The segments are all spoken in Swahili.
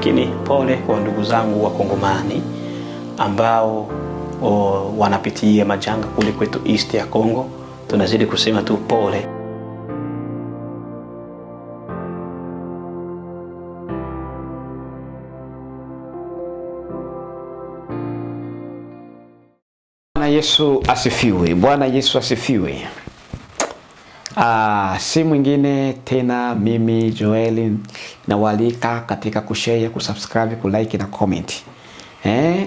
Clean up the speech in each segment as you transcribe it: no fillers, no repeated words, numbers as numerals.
Lakini pole kwa ndugu zangu wa Kongomani ambao wanapitia majanga kule kwetu East ya Kongo. Tunazidi kusema tu pole. Bwana Yesu asifiwe. Bwana Yesu asifiwe. Si mwingine tena, mimi Joel nawalika katika kushare, kusubscribe, kulike na comment.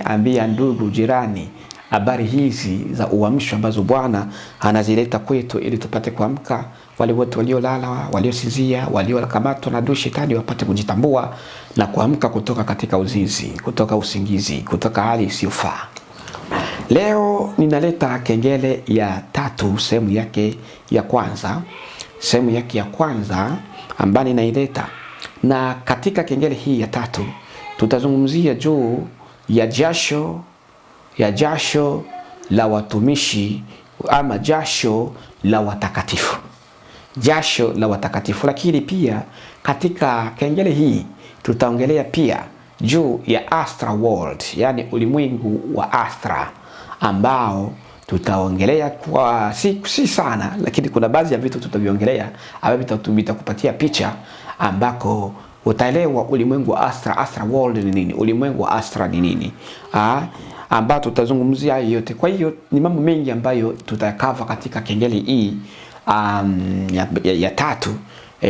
Ambia ndugu, jirani habari hizi za uamsho ambazo Bwana anazileta kwetu ili tupate kuamka. Wale wote waliolala, waliosinzia, waliokamatwa na adui shetani wapate kujitambua na kuamka kutoka katika uzinzi, kutoka usingizi, kutoka hali isiyofaa. Leo ninaleta kengele ya 3 sehemu yake ya kwanza. Sehemu yake ya kwanza ambayo ninaileta, na katika kengele hii ya 3 tutazungumzia juu ya jasho la watumishi ama jasho la watakatifu. Jasho la watakatifu. Lakini pia katika kengele hii tutaongelea pia juu ya Astra World, yani ulimwengu wa Astra, ambao tutaongelea kwa si sana, lakini kuna baadhi ya vitu tutaviongelea ambavyo vitakupatia picha ambako utaelewa ulimwengu wa Astra. Astra World ni nini? Ulimwengu wa Astra ni nini? Ambao tutazungumzia yote. Kwa hiyo ni mambo mengi ambayo tutakava katika kengele hii ya 3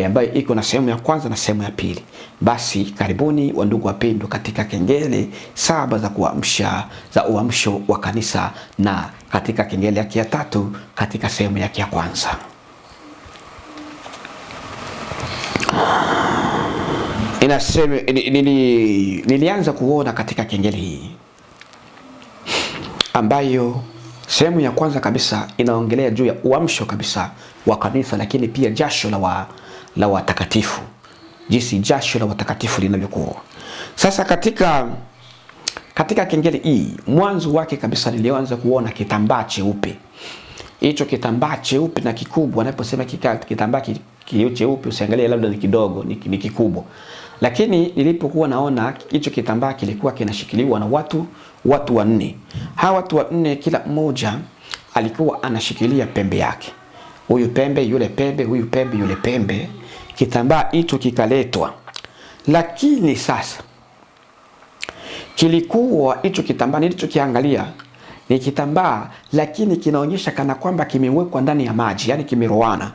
ambayo iko na sehemu ya kwanza na sehemu ya pili. Basi karibuni wandugu wapendwa katika kengele 7 za kuamsha, za uamsho wa kanisa, na katika kengele yake ya 3 katika sehemu yake ya kwanza. Inasema nilianza kuona katika kengele hii ambayo sehemu ya kwanza kabisa inaongelea juu ya uamsho kabisa wa kanisa, lakini pia jasho la watakatifu, jinsi jasho la watakatifu linavyokuwa. Sasa katika kengele hii mwanzo wake kabisa nilianza kuona kitambaa cheupe. Hicho kitambaa cheupe na kikubwa, anaposema kitambaa cheupe usiangalie labda ni kidogo, ni kikubwa. Lakini nilipokuwa naona hicho kitambaa kilikuwa kinashikiliwa na watu 4. Hawa watu 4 kila mmoja alikuwa anashikilia pembe yake. Huyu pembe, yule pembe, huyu pembe, yule pembe. Kitambaa hicho kikaletwa. Lakini sasa kilikuwa hicho kitambaa nilichokiangalia ni kitambaa, lakini kinaonyesha kana kwamba kimewekwa ndani ya maji, yani kimerowana.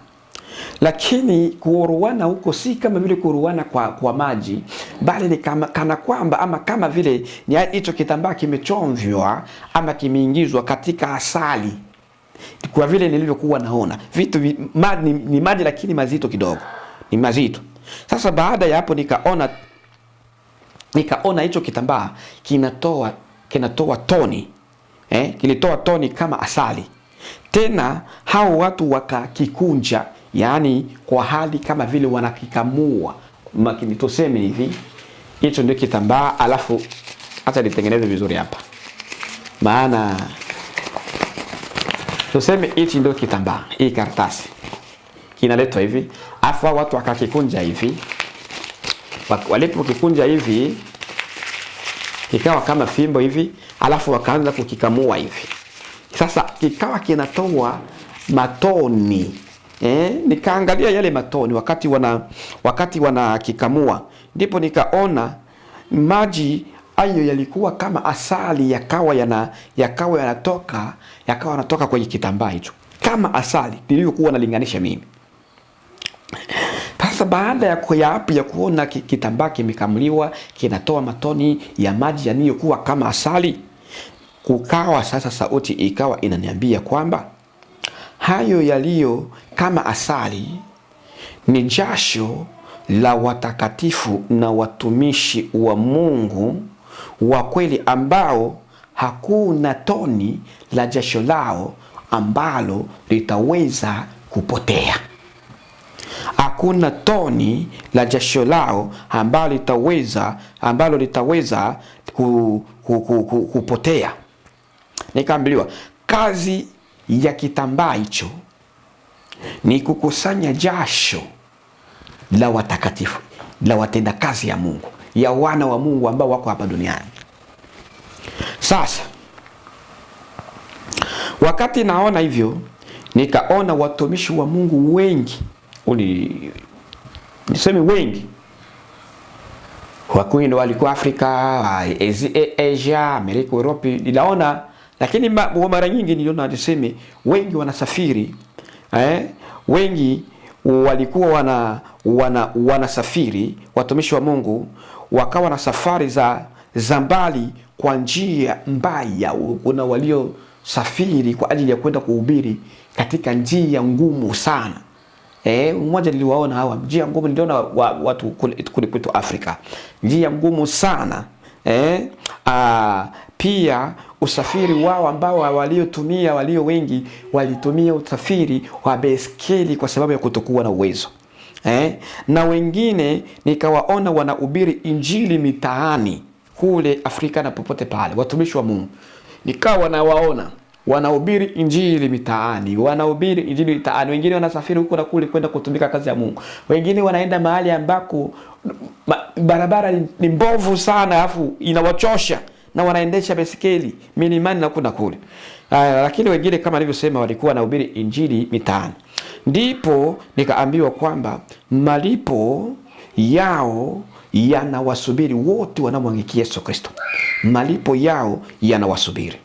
Lakini kurowana huko si kama vile kurowana kwa maji, bali ni kana kwamba ama kama vile ni hicho kitambaa kimechomvywa ama kimeingizwa katika asali. Kwa vile nilivyokuwa naona vitu ni maji, lakini mazito kidogo, ni mazito. Sasa baada ya hapo nikaona hicho kitambaa kinatoa toni, kilitoa toni kama asali. Tena hao watu wakakikunja, yani kwa hali kama vile wanakikamua. Makini tuseme hivi, hicho ndio kitambaa. Alafu acha nitengeneze vizuri hapa, maana tuseme hichi ndio kitambaa. Hii karatasi kinaletwa hivi, afu watu wakakikunja hivi. Walipokikunja hivi kikawa kama fimbo hivi, alafu wakaanza kukikamua hivi. Sasa kikawa kinatoa matoni. Nikaangalia yale matoni wakati wanakikamua, ndipo nikaona maji hayo yalikuwa kama asali, yakawa yanatoka kwenye kitambaa hicho kama asali nilivyokuwa nalinganisha mimi. Sasa baada ya kuona kitambaa kimekamuliwa kinatoa matoni ya maji yaliyokuwa kama asali, kukawa sasa sauti ikawa inaniambia kwamba hayo yaliyo kama asali ni jasho la watakatifu na watumishi wa Mungu wa kweli, ambao hakuna toni la jasho lao ambalo litaweza kupotea. Hakuna toni la jasho lao ambalo litaweza kupotea. Nikaambiwa kazi ya kitambaa hicho ni kukusanya jasho la watakatifu, la watenda kazi ya Mungu, ya wana wa Mungu ambao wako hapa duniani. Sasa wakati naona hivyo, nikaona watumishi wa Mungu wengi, niseme wengi, wakwenda walikuwa Afrika, Asia, Amerika, Europe, ninaona. Lakini mara nyingi niliona niseme wengi wanasafiri, wengi walikuwa wanasafiri, watumishi wa Mungu wakawa na safari za mbali kwa njia mbaya. Kuna walio safiri kwa ajili ya kwenda kuhubiri katika njia ngumu sana. Mmoja niliwaona hawa, njia ngumu, niliona watu kule kwetu Afrika, njia ngumu sana. Pia usafiri wao ambao walio wengi walitumia usafiri wa baiskeli kwa sababu ya kutokuwa na uwezo. Na wengine nikawaona wanahubiri injili mitaani kule Afrika na popote pale, watumishi wa Mungu nikawa nawaona wanahubiri injili mitaani, wengine wanasafiri huko na kule kwenda kutumika kazi ya Mungu. Wengine wanaenda mahali ambako barabara ni mbovu sana, afu inawachosha, na wanaendesha baiskeli milimani na kuna kule. Lakini wengine kama nilivyosema walikuwa wanahubiri injili mitaani. Ndipo nikaambiwa kwamba malipo yao yanawasubiri wote wanaomwangikia Yesu Kristo. Malipo yao yanawasubiri.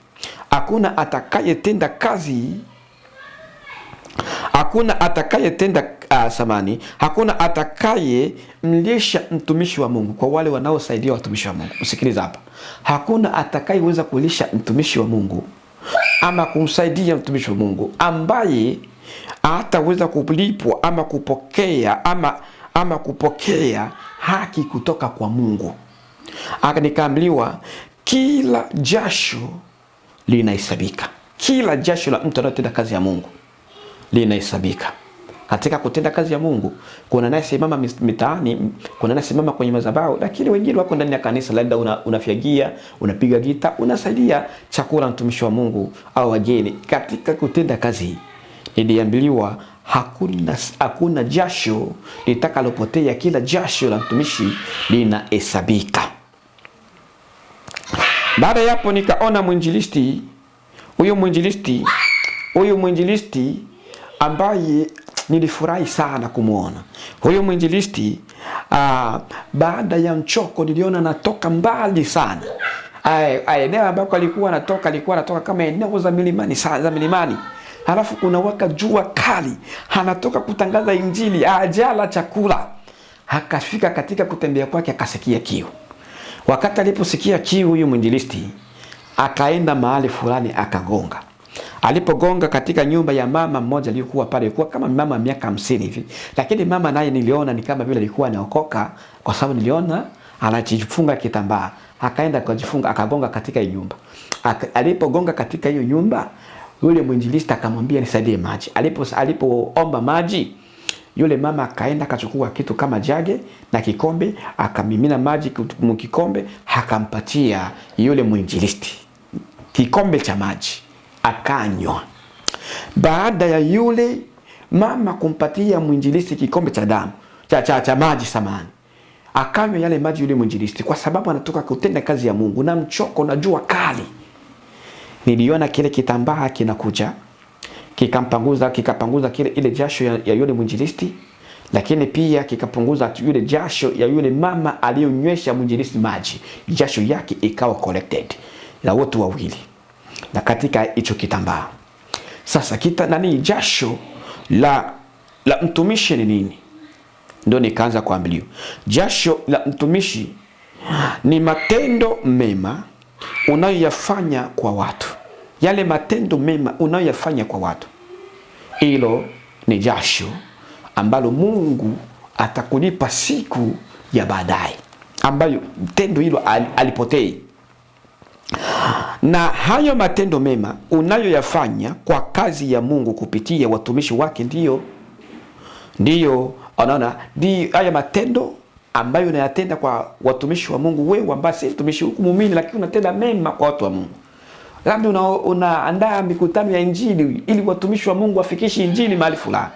Hakuna atakayetenda kazi, hakuna atakaye mlisha mtumishi wa Mungu. Kwa wale wanaosaidia watumishi wa Mungu, usikiliza hapa, hakuna atakayeweza kulisha mtumishi wa Mungu ama kumsaidia mtumishi wa Mungu ambaye hataweza kulipwa ama kupokea haki kutoka kwa Mungu. Nikaambiwa kila jasho linahesabika. Kila jasho la mtu anayetenda kazi ya Mungu linahesabika. Katika kutenda kazi ya Mungu, kuna anayesimama mitaani, kuna anayesimama kwenye madhabahu, lakini wengine wako ndani ya kanisa, labda unafyagia, unapiga gita, unasaidia chakula mtumishi wa Mungu au wageni. Katika kutenda kazi niliambiwa hakuna jasho litakalopotea. Kila jasho la mtumishi linahesabika. Baada ya hapo nikaona huyu mwinjilisti ambaye nilifurahi sana kumuona. Huyu mwinjilisti baada ya mchoko niliona natoka mbali sana. Eneo ambako alikuwa anatoka kama eneo za milimani. Halafu kuna waka jua kali, anatoka kutangaza injili, ajala chakula. Akafika katika kutembea kwake akasikia kiu. Wakati aliposikia kiu, huyu mwinjilisti akaenda mahali fulani akagonga. Alipogonga katika nyumba ya mama mmoja aliyokuwa pale, alikuwa kama mama miaka 50 hivi. Lakini mama naye niliona ni kama vile alikuwa anaokoka, kwa sababu niliona anajifunga kitambaa. Akaenda kujifunga, akagonga katika hiyo nyumba. Alipogonga katika hiyo nyumba, yule mwinjilisti akamwambia nisaidie maji. Alipoomba maji, yule mama akaenda akachukua kitu kama jage na kikombe, akamimina maji kikombe, akampatia yule mwinjilisti kikombe cha maji, akanywa. Baada ya yule mama kumpatia mwinjilisti kikombe cha damu cha maji samani, akanywa yale maji yule mwinjilisti, kwa sababu anatoka kutenda kazi ya Mungu na mchoko na jua kali. Niliona kile kitambaa kinakuja kikapanguza ile jasho ya yule mwinjilisti, lakini pia kikapunguza yule jasho ya yule mama aliyonywesha mwinjilisti maji. Jasho yake ikawa collected na wote wawili na katika hicho kitambaa. Sasa jasho la mtumishi ni nini? Ndio nikaanza kuambiwa jasho la mtumishi ni matendo mema unayoyafanya kwa watu. Yale matendo mema unayoyafanya kwa watu, hilo ni jasho ambalo Mungu atakulipa siku ya baadaye, ambayo tendo hilo alipotei. Na hayo matendo mema unayoyafanya kwa kazi ya Mungu kupitia watumishi wake, ndiyo unaona, haya matendo ambayo unayatenda kwa watumishi wa Mungu. Wewe ambaye si mtumishi huku muumini, lakini unatenda mema kwa watu wa Mungu. Labda unaandaa mikutano ya injili ili watumishi wa Mungu wafikishe injili mahali fulani.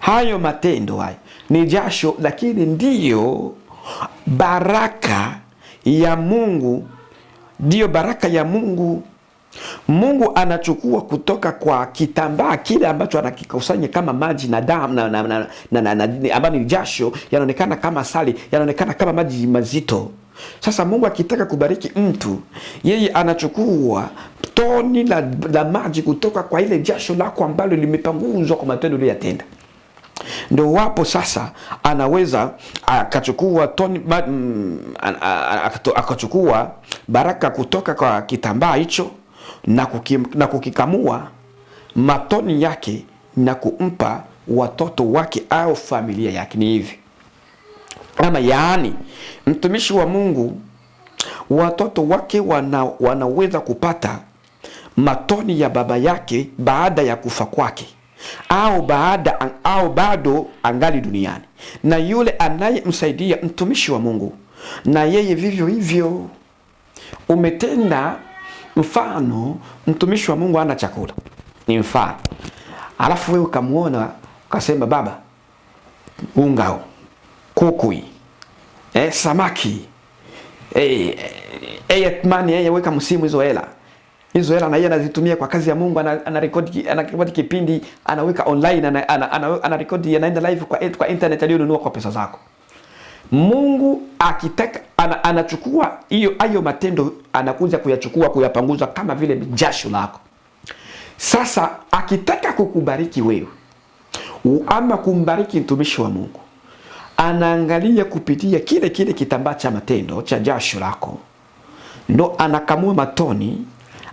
Hayo matendo hayo ni jasho, lakini ndiyo baraka ya Mungu ndiyo baraka ya Mungu. Mungu anachukua kutoka kwa kitambaa kile ambacho anakikusanya kama maji na damu ambayo ni jasho, yanaonekana kama asali, yanaonekana kama maji mazito. Sasa Mungu akitaka kubariki mtu, yeye anachukua toni la maji kutoka kwa ile jasho lako ambalo limepanguzwa kwa matendo uliyotenda. Ndio wapo sasa anaweza akachukua akachukua baraka kutoka kwa kitambaa hicho na kukikamua matoni yake na kumpa watoto wake au familia yake. Ni hivi ama, yaani mtumishi wa Mungu, watoto wake wanaweza kupata matoni ya baba yake baada ya kufa kwake, au bado angali duniani, na yule anayemsaidia mtumishi wa Mungu na yeye vivyo hivyo. Umetenda mfano, mtumishi wa Mungu hana chakula, ni mfano, alafu wewe ukamuona ukasema, baba, unga, kuku, samaki, atmani, weka msimu hizo hela na yeye anazitumia kwa kazi ya Mungu, anarekodi kipindi, anaweka online, anarekodi, anaenda live kwa internet aliyonunua kwa pesa zako. Mungu akitaka anachukua hayo matendo, anakuja kuyachukua, kuyapanguza kama vile jasho lako. Sasa akitaka kukubariki wewe ama kumbariki mtumishi wa Mungu, anaangalia kupitia kile kitambaa cha matendo cha jasho lako, ndo anakamua matoni,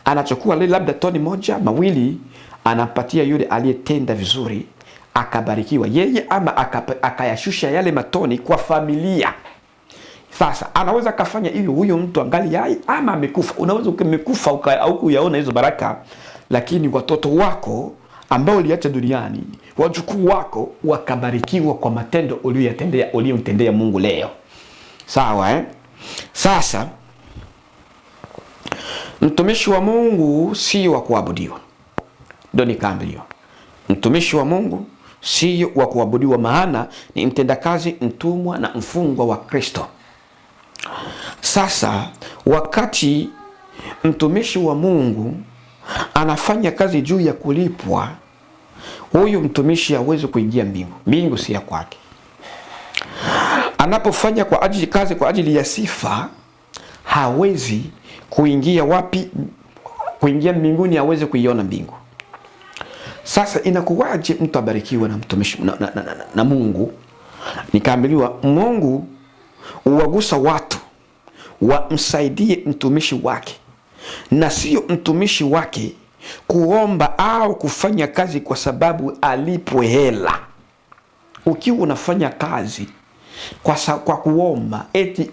anachukua labda toni moja mawili, anapatia yule aliyetenda vizuri, akabarikiwa yeye, ama akayashusha yale matoni kwa familia. Sasa anaweza kafanya hiyo huyo mtu angali hai ama amekufa. Unaweza umekufa au kuyaona hizo baraka, lakini watoto wako ambao uliacha duniani, wajukuu wako wakabarikiwa kwa matendo uliyotendea Mungu leo. Sawa, Sasa mtumishi wa Mungu si wa kuabudiwa. Ndio nikaambiwa, mtumishi wa Mungu si wa kuabudiwa, maana ni mtendakazi, mtumwa na mfungwa wa Kristo. Sasa wakati mtumishi wa Mungu anafanya kazi juu ya kulipwa, huyu mtumishi hawezi kuingia mbingu. Mbingu si ya kwake. Anapofanya kazi kwa ajili ya sifa, hawezi kuingia wapi? Kuingia mbinguni, hawezi kuiona mbingu. Sasa inakuwaje mtu abarikiwe na mtumishi na Mungu? Nikaambiwa Mungu uwagusa watu wamsaidie mtumishi wake, na sio mtumishi wake kuomba au kufanya kazi kwa sababu alipwe hela. Ukiwa unafanya kazi kwa kuomba eti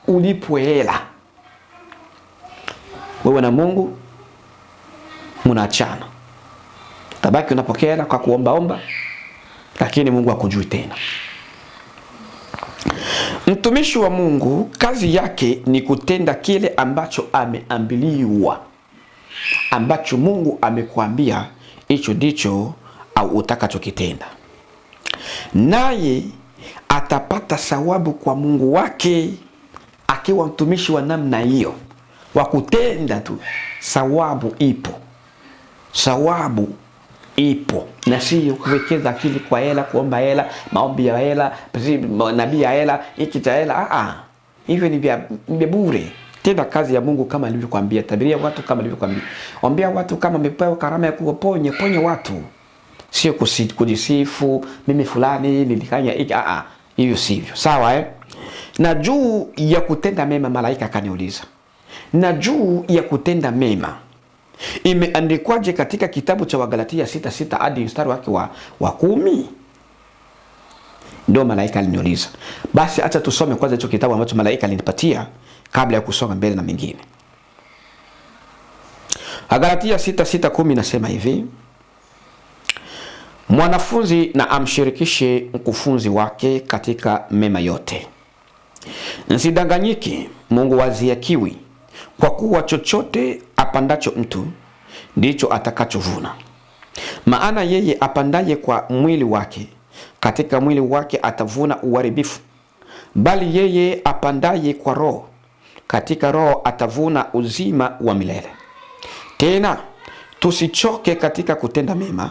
ulipwe hela, wewe na Mungu mnaachana. Tabaki unapokea hela kwa kuomba, lakini Mungu hakujui tena. Mtumishi wa Mungu kazi yake ni kutenda kile ambacho ameambiliwa, ambacho Mungu amekuambia hicho ndicho au utakachokitenda, naye atapata thawabu kwa Mungu wake. Akiwa mtumishi wa namna hiyo wa kutenda tu, thawabu ipo, na sio kuwekeza akili kwa hela, kuomba hela, maombi ya hela, nabii ya hela, hiki cha hela. Hivyo ni vya bure. Tenda kazi ya Mungu kama alivyokuambia. Tabiria watu kama alivyokuambia. Ombea watu kama umepewa karama ya kuwaponya, ponya watu. Sio kujisifu, mimi fulani nilifanya hiki. Hivyo sivyo. Sawa, Na juu ya kutenda mema, malaika akaniuliza, na juu ya kutenda mema imeandikwaje katika kitabu cha Wagalatia 6:6 hadi mstari wake wa 10? Ndio malaika aliniuliza. Basi acha tusome kwanza hicho kitabu ambacho malaika alinipatia kabla ya kusonga mbele na mengine. Wagalatia 6:6-10 nasema hivi: mwanafunzi na amshirikishe mkufunzi wake katika mema yote. Nsidanganyike, Mungu waziakiwi, kwa kuwa chochote apandacho mtu ndicho atakachovuna. Maana yeye apandaye kwa mwili wake, katika mwili wake atavuna uharibifu, bali yeye apandaye kwa Roho, katika Roho atavuna uzima wa milele. Tena tusichoke katika kutenda mema,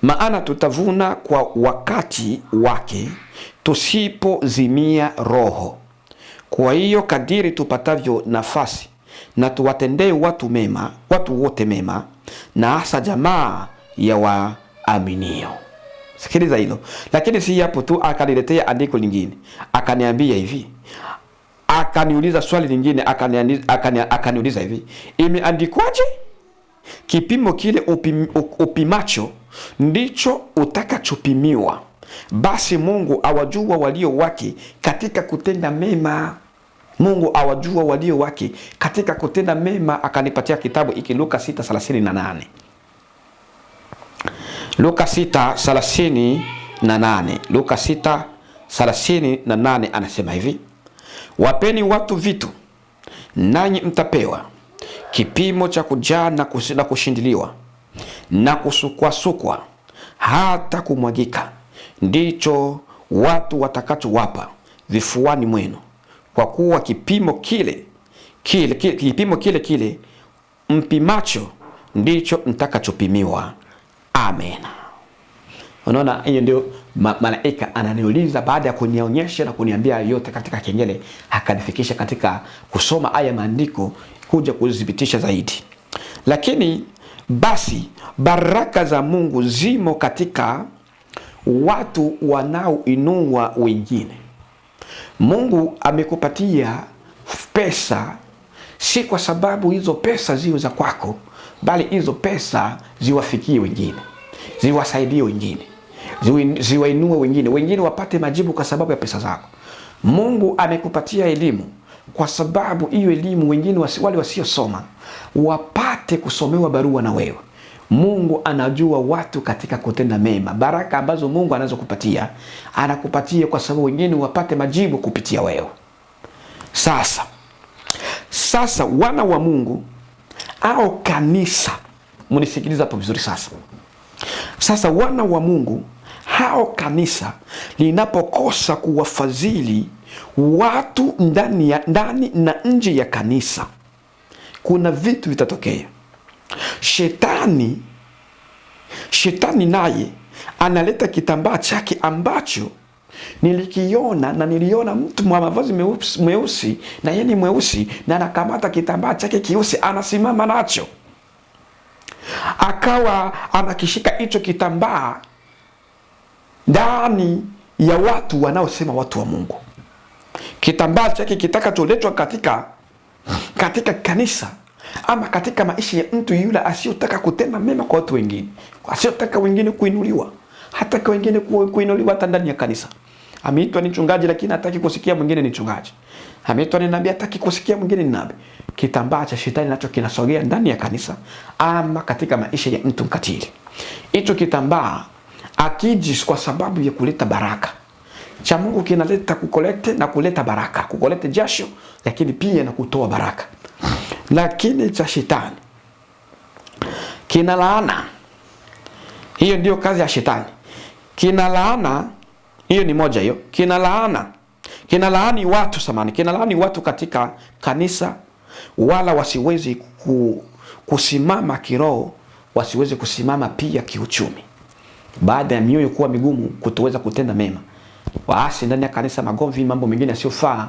maana tutavuna kwa wakati wake, tusipozimia roho. Kwa hiyo kadiri tupatavyo nafasi, na tuwatendee watu wote mema, na hasa jamaa ya waaminio. Sikiliza hilo. Lakini si hapo tu, akaniletea andiko lingine, akaniambia hivi, akaniuliza swali lingine, akaniuliza hivi, imeandikwaje? Kipimo kile upimacho ndicho utakachopimiwa. Basi Mungu awajua walio wake katika kutenda mema. Mungu awajua walio wake katika kutenda mema. Akanipatia kitabu iki, Luka 6:38. Luka 6:38. Luka 6:38 anasema hivi, wapeni watu vitu, nanyi mtapewa. Kipimo cha kujaa na kushindiliwa na kusukwasukwa hata kumwagika, ndicho watu watakachowapa vifuani mwenu. Kwa kuwa kipimo kile mpimacho ndicho mtakachopimiwa. Amen. Unaona, hiyo ndio malaika ananiuliza baada ya kunionyesha na kuniambia yote katika kengele, akanifikisha katika kusoma aya maandiko kuja kudhibitisha zaidi. Lakini basi baraka za Mungu zimo katika watu wanaoinua wengine. Mungu amekupatia pesa si kwa sababu hizo pesa ziwe za kwako, bali hizo pesa ziwafikie wengine, ziwasaidie wengine, ziwainue wengine, wengine wapate majibu kwa sababu ya pesa zako. Mungu amekupatia elimu kwa sababu hiyo elimu wengine wale wasiosoma wapate kusomewa barua na wewe. Mungu anajua watu katika kutenda mema. Baraka ambazo Mungu anazokupatia, anakupatia kwa sababu wengine wapate majibu kupitia wewe. Sasa wana wa Mungu au kanisa, mnisikiliza hapo vizuri sasa. Sasa wana wa Mungu hao kanisa linapokosa kuwafadhili watu ndani na nje ya kanisa, kuna vitu vitatokea. Shetani naye analeta kitambaa chake ambacho niliona mtu mwa mavazi mweusi na yeye ni mweusi, na anakamata kitambaa chake kiusi, anasimama nacho, akawa anakishika hicho kitambaa ndani ya watu wanaosema watu wa Mungu. Kitambaa chake kitakacholetwa katika kanisa ama katika maisha ya mtu yule asiyotaka kutenda mema kwa watu wengine, asiyotaka wengine kuinuliwa, hata kwa wengine kuinuliwa hata ndani ya kanisa. Ameitwa ni mchungaji lakini hataki kusikia mwingine ni mchungaji. Ameitwa ni nabii, hataki kusikia mwingine ni nabii. Kitambaa cha shetani nacho kinasogea ndani ya kanisa ama katika maisha ya mtu mkatili. Hicho kitambaa akiji kwa sababu ya kuleta baraka. Cha Mungu kinaleta kukolete na kuleta baraka, kukolete jasho lakini pia na kutoa baraka. Lakini cha shetani kina laana. Hiyo ndio kazi ya shetani. Kina laana, hiyo ni moja hiyo. Kina laani watu katika kanisa, wala wasiwezi kusimama kiroho, wasiwezi kusimama pia kiuchumi. Baada ya mioyo kuwa migumu, kutoweza kutenda mema, waasi ndani ya kanisa, magomvi, mambo mengine yasiyofaa,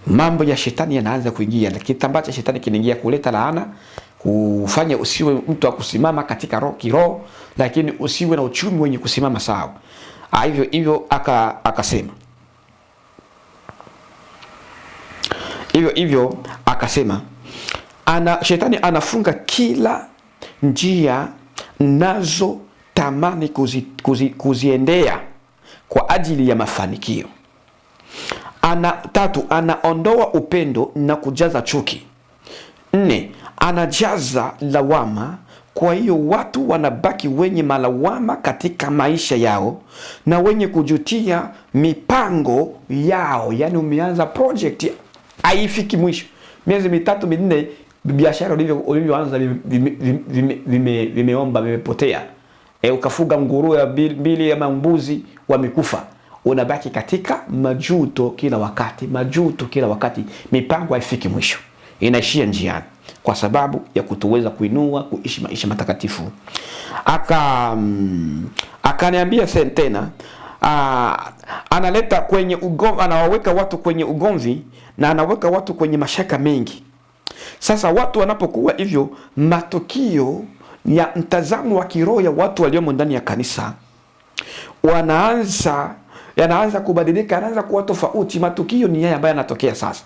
mambo ya shetani yanaanza kuingia. Kitambaa cha shetani kinaingia kuleta laana, kufanya usiwe mtu wa kusimama katika kiroho, lakini usiwe na uchumi wenye kusimama sawa. Hivyo akasema shetani anafunga kila njia nazo tamani kuziendea kwa ajili ya mafanikio. Anaondoa upendo na kujaza chuki. 4, anajaza lawama. Kwa hiyo watu wanabaki wenye malawama katika maisha yao na wenye kujutia mipango yao. Yani umeanza project haifiki mwisho. Miezi 3 4 biashara ulivyoanza vimeomba, vimepotea. Ukafuga nguruwe 2 ama mbuzi wamekufa. unabaki katika majuto kila wakati, majuto kila wakati. Mipango haifiki mwisho, inaishia njiani kwa sababu ya kutoweza kuinua kuishi maisha matakatifu. Akaniambia tena, analeta kwenye ugomvi, anawaweka watu kwenye ugomvi na anaweka watu kwenye mashaka mengi. Sasa watu wanapokuwa hivyo, matokeo ya mtazamo wa kiroho ya watu waliomo ndani ya kanisa yanaanza kubadilika, yanaanza kuwa tofauti. Matukio ni yale ambayo yanatokea sasa,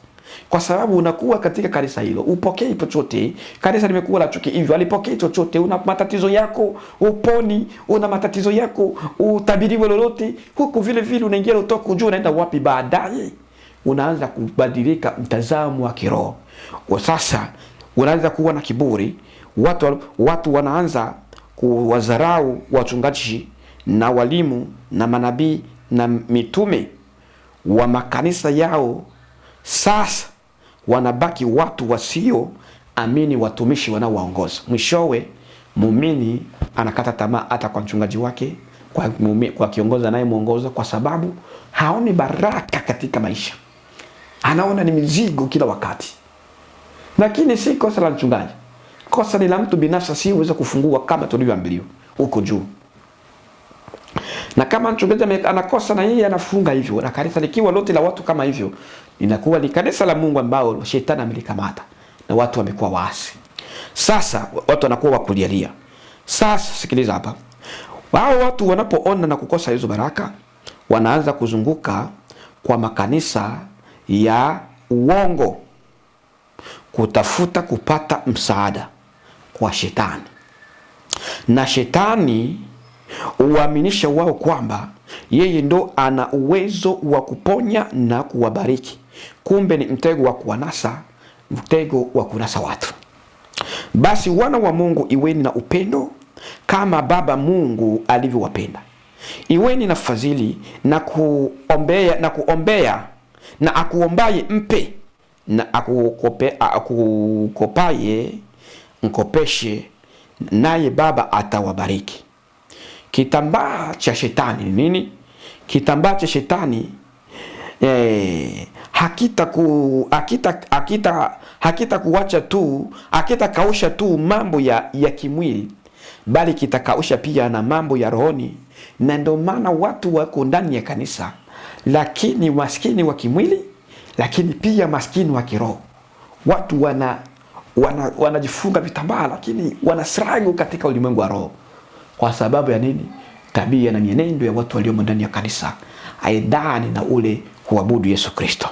kwa sababu unakuwa katika kanisa hilo, upokei chochote. Kanisa limekuwa la chuki hivyo, alipokei chochote. Una matatizo yako uponi, una matatizo yako utabiriwe lolote, huku vile vile unaingia utoka kujua unaenda wapi. Baadaye unaanza kubadilika mtazamo wa kiroho. Kwa sasa unaanza kuwa na kiburi. Watu wanaanza kuwadharau wachungaji na walimu na manabii na mitume wa makanisa yao. Sasa wanabaki watu wasio amini watumishi wanaowaongoza. Mwishowe muumini anakata tamaa hata kwa mchungaji wake, kwa kiongozi anayemuongoza, kwa sababu haoni baraka katika maisha. Anaona ni mizigo kila wakati. Lakini si kosa la mchungaji, kosa ni la mtu binafsi asiyeweza kufungua kama tulivyoambiwa huko juu. Na kama mchungaji anakosa na yeye anafunga hivyo, na kanisa likiwa lote la watu kama hivyo, linakuwa ni kanisa la Mungu ambao shetani amelikamata na watu wamekuwa waasi. Sasa watu wanakuwa wakulialia. Sasa sikiliza hapa. Wao watu wanapoona na kukosa hizo baraka, wanaanza kuzunguka kwa makanisa ya uongo kutafuta kupata msaada kwa shetani. Na shetani uaminisha wao kwamba yeye ndo ana uwezo wa kuponya na kuwabariki. Kumbe ni mtego wa kuwanasa, mtego wa kunasa watu. Basi wana wa Mungu, iweni na upendo kama Baba Mungu alivyowapenda. Iweni na fadhili na kuombea na akuombaye mpe, na akukopaye mkopeshe, naye Baba atawabariki. Kitambaa cha shetani ni nini? Kitambaa cha shetani hakita kuacha tu, hakitakausha tu mambo ya kimwili, bali kitakausha pia na mambo ya rohoni. Na ndio maana watu wako ndani ya kanisa, lakini maskini wa kimwili, lakini pia maskini wa kiroho. Watu wanajifunga vitambaa, lakini wanasragu katika ulimwengu wa roho. Kwa sababu ya nini? Tabia na mienendo ya watu walio ndani ya kanisa haendani na ule kuabudu Yesu Kristo.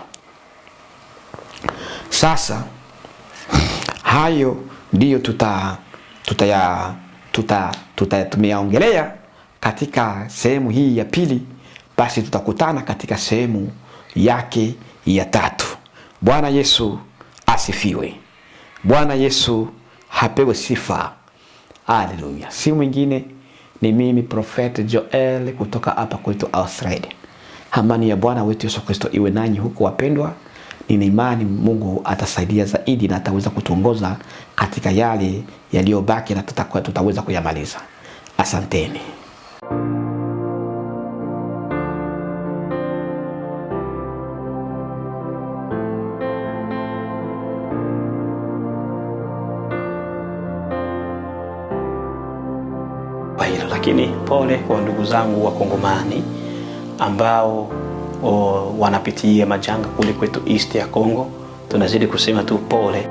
Sasa hayo ndiyo tumeyaongelea katika sehemu hii ya pili. Basi tutakutana katika sehemu yake ya tatu. Bwana Yesu asifiwe. Bwana Yesu hapewe sifa. Haleluya. Si mwingine ni mimi Prophet Joel kutoka hapa kwetu Australia. Amani ya Bwana wetu Yesu Kristo iwe nanyi huko wapendwa. Nina imani Mungu atasaidia zaidi na ataweza kutuongoza katika yale yaliyobaki na tutaweza kuyamaliza. Asanteni. Lakini pole kwa ndugu zangu wa Kongomani ambao wanapitia majanga kule kwetu East ya Kongo. Tunazidi kusema tu pole.